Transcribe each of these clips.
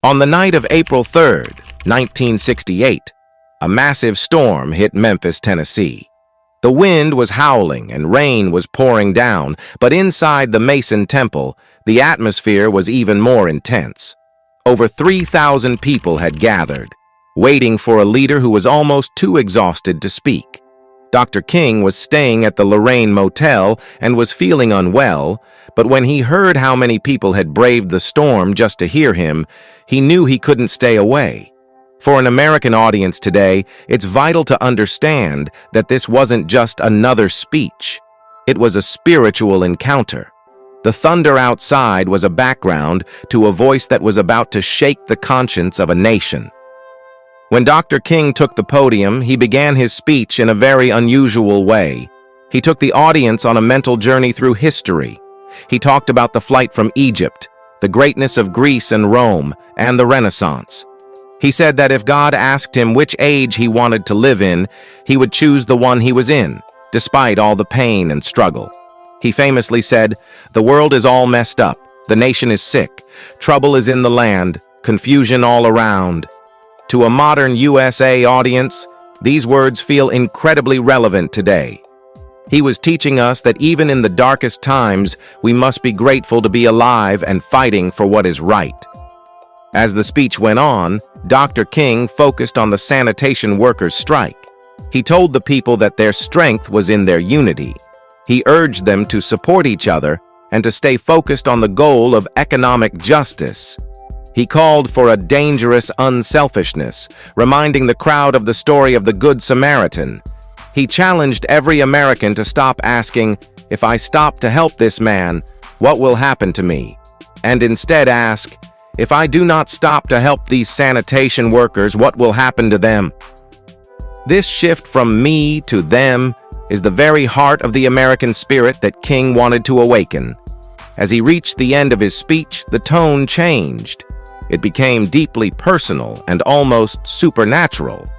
On the night of April 3rd, 1968, a massive storm hit Memphis, Tennessee. The wind was howling and rain was pouring down, but inside the Mason Temple, the atmosphere was even more intense. Over 3,000 people had gathered, waiting for a leader who was almost too exhausted to speak. Dr. King was staying at the Lorraine Motel and was feeling unwell, but when he heard how many people had braved the storm just to hear him, he knew he couldn't stay away. For an American audience today, it's vital to understand that this wasn't just another speech. It was a spiritual encounter. The thunder outside was a background to a voice that was about to shake the conscience of a nation. When Dr. King took the podium, he began his speech in a very unusual way. He took the audience on a mental journey through history. He talked about the flight from Egypt, the greatness of Greece and Rome, and the Renaissance. He said that if God asked him which age he wanted to live in, he would choose the one he was in, despite all the pain and struggle. He famously said, "The world is all messed up, the nation is sick, trouble is in the land, confusion all around." To a modern USA audience, these words feel incredibly relevant today. He was teaching us that even in the darkest times, we must be grateful to be alive and fighting for what is right. As the speech went on, Dr. King focused on the sanitation workers' strike. He told the people that their strength was in their unity. He urged them to support each other and to stay focused on the goal of economic justice. He called for a dangerous unselfishness, reminding the crowd of the story of the Good Samaritan. He challenged every American to stop asking, "If I stop to help this man, what will happen to me?" and instead ask, "If I do not stop to help these sanitation workers, what will happen to them?" This shift from me to them is the very heart of the American spirit that King wanted to awaken. As he reached the end of his speech, the tone changed. It became deeply personal and almost supernatural.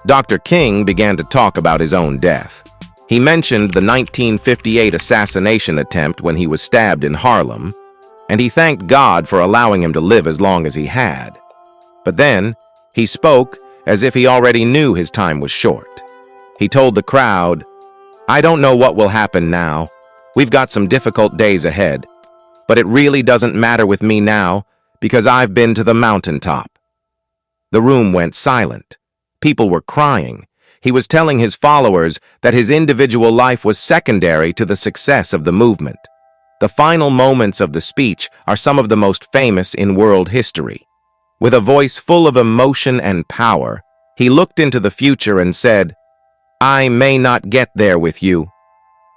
Dr. King began to talk about his own death. He mentioned the 1958 assassination attempt when he was stabbed in Harlem, and he thanked God for allowing him to live as long as he had. But then, he spoke as if he already knew his time was short. He told the crowd, "I don't know what will happen now. We've got some difficult days ahead, but it really doesn't matter with me now because I've been to the mountaintop." The room went silent. People were crying. He was telling his followers that his individual life was secondary to the success of the movement. The final moments of the speech are some of the most famous in world history. With a voice full of emotion and power, he looked into the future and said, "I may not get there with you,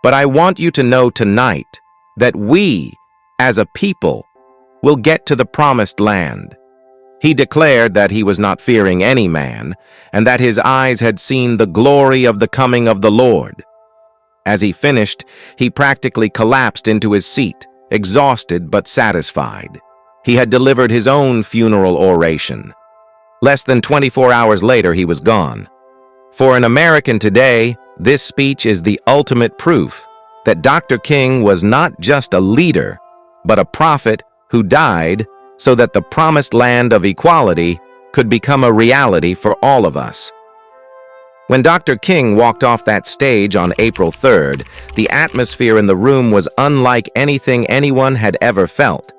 but I want you to know tonight that we, as a people, will get to the promised land." He declared that he was not fearing any man, and that his eyes had seen the glory of the coming of the Lord. As he finished, he practically collapsed into his seat, exhausted but satisfied. He had delivered his own funeral oration. Less than 24 hours later, he was gone. For an American today, this speech is the ultimate proof that Dr. King was not just a leader, but a prophet who died so that the promised land of equality could become a reality for all of us. When Dr. King walked off that stage on April 3rd, the atmosphere in the room was unlike anything anyone had ever felt.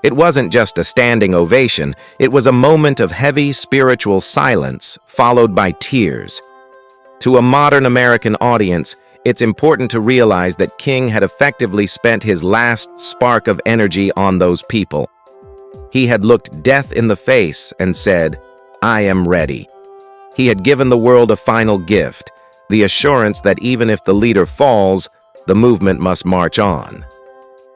It wasn't just a standing ovation, it was a moment of heavy spiritual silence, followed by tears. To a modern American audience, it's important to realize that King had effectively spent his last spark of energy on those people. He had looked death in the face and said, "I am ready." He had given the world a final gift, the assurance that even if the leader falls, the movement must march on.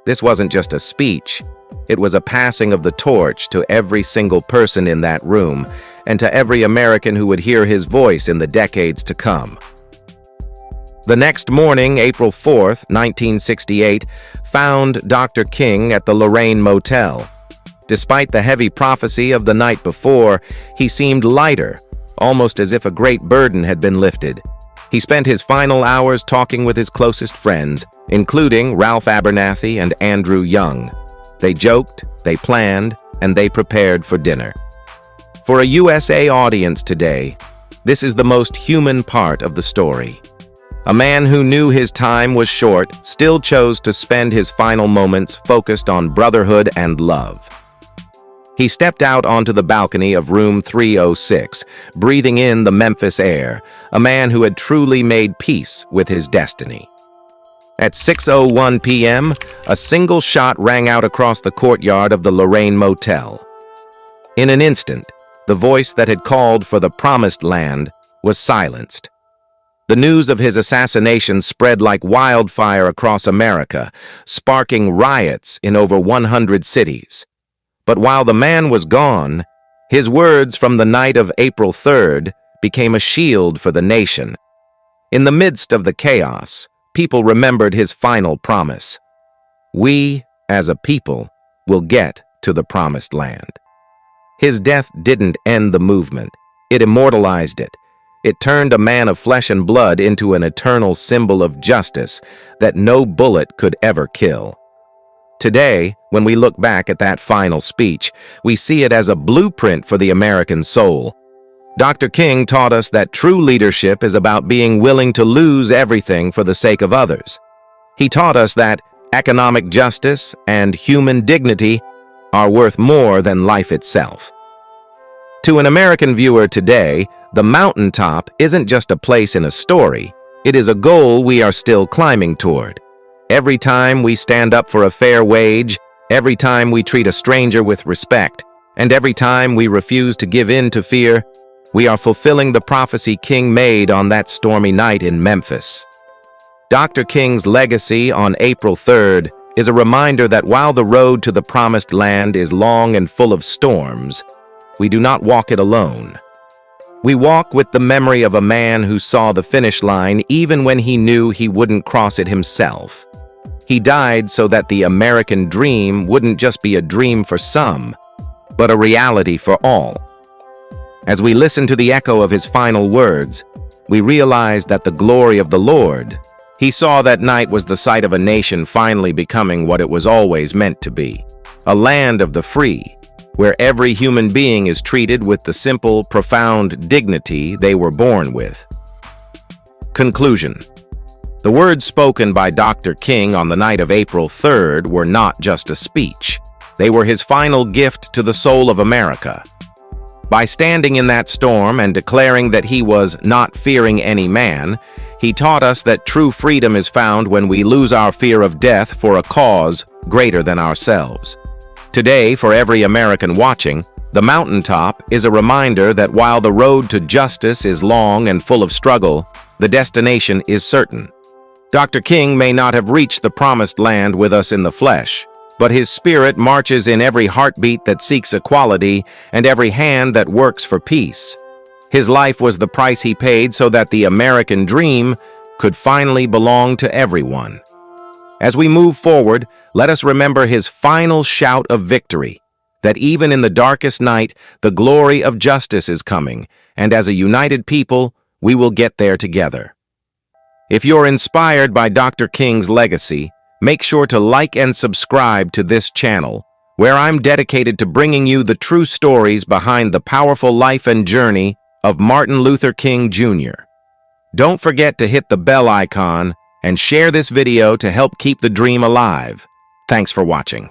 This wasn't just a speech, it was a passing of the torch to every single person in that room, and to every American who would hear his voice in the decades to come. The next morning, April 4th, 1968, found Dr. King at the Lorraine Motel. Despite the heavy prophecy of the night before, he seemed lighter, almost as if a great burden had been lifted. He spent his final hours talking with his closest friends, including Ralph Abernathy and Andrew Young. They joked, they planned, and they prepared for dinner. For a USA audience today, this is the most human part of the story. A man who knew his time was short still chose to spend his final moments focused on brotherhood and love. He stepped out onto the balcony of room 306, breathing in the Memphis air, a man who had truly made peace with his destiny. At 6:01 p.m., a single shot rang out across the courtyard of the Lorraine Motel. In an instant, the voice that had called for the promised land was silenced. The news of his assassination spread like wildfire across America, sparking riots in over 100 cities. But while the man was gone, his words from the night of April 3rd became a shield for the nation. In the midst of the chaos, people remembered his final promise. We, as a people, will get to the promised land. His death didn't end the movement. It immortalized it. It turned a man of flesh and blood into an eternal symbol of justice that no bullet could ever kill. Today, when we look back at that final speech, we see it as a blueprint for the American soul. Dr. King taught us that true leadership is about being willing to lose everything for the sake of others. He taught us that economic justice and human dignity are worth more than life itself. To an American viewer today, the mountaintop isn't just a place in a story, it is a goal we are still climbing toward. Every time we stand up for a fair wage, every time we treat a stranger with respect, and every time we refuse to give in to fear, we are fulfilling the prophecy King made on that stormy night in Memphis. Dr. King's legacy on April 3rd is a reminder that while the road to the promised land is long and full of storms, we do not walk it alone. We walk with the memory of a man who saw the finish line even when he knew he wouldn't cross it himself. He died so that the American dream wouldn't just be a dream for some, but a reality for all. As we listen to the echo of his final words, we realize that the glory of the Lord he saw that night was the sight of a nation finally becoming what it was always meant to be, a land of the free, where every human being is treated with the simple, profound dignity they were born with. Conclusion. The words spoken by Dr. King on the night of April 3rd were not just a speech. They were his final gift to the soul of America. By standing in that storm and declaring that he was not fearing any man, he taught us that true freedom is found when we lose our fear of death for a cause greater than ourselves. Today, for every American watching, the mountaintop is a reminder that while the road to justice is long and full of struggle, the destination is certain. Dr. King may not have reached the promised land with us in the flesh, but his spirit marches in every heartbeat that seeks equality and every hand that works for peace. His life was the price he paid so that the American dream could finally belong to everyone. As we move forward, let us remember his final shout of victory, that even in the darkest night, the glory of justice is coming, and as a united people, we will get there together. If you're inspired by Dr. King's legacy, make sure to like and subscribe to this channel, where I'm dedicated to bringing you the true stories behind the powerful life and journey of Martin Luther King Jr. Don't forget to hit the bell icon and share this video to help keep the dream alive. Thanks for watching.